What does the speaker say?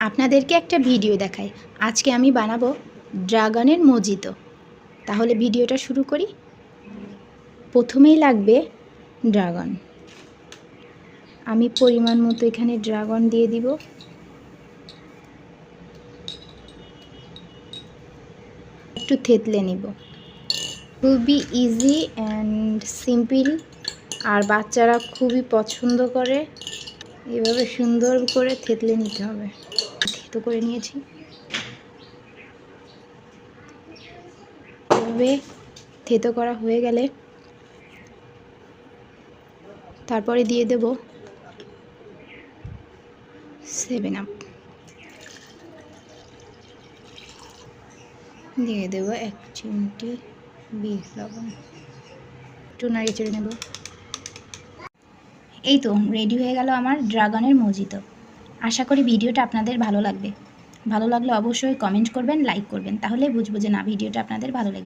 আপনাদেরকে একটা ভিডিও দেখাই। আজকে আমি বানাবো ড্রাগনের মজিতো। তাহলে ভিডিওটা শুরু করি। প্রথমেই লাগবে ড্রাগন। আমি পরিমাণ মতো এখানে ড্রাগন দিয়ে দিব। একটু থেতলে নিব। খুবই ইজি অ্যান্ড সিম্পল, আর বাচ্চারা খুবই পছন্দ করে। এভাবে সুন্দর করে থেতলে নিতে হবে। থেতো করে নিয়েছি। এভাবে থেতো করা হয়ে গেলে তারপরে দিয়ে দেব 7 আপ, দিয়ে দেব 1 চিমটি বিট লবণ, একটু নাড়িয়ে চেড়ে নেব। এই তো রেডি হয়ে গেল আমার ড্রাগনের মজিতো। আশা করি ভিডিওটা আপনাদের ভালো লাগবে। ভালো লাগলে অবশ্যই কমেন্ট করবেন, লাইক করবেন, তাহলে বুঝবো যে না ভিডিওটা আপনাদের ভালো লাগবে।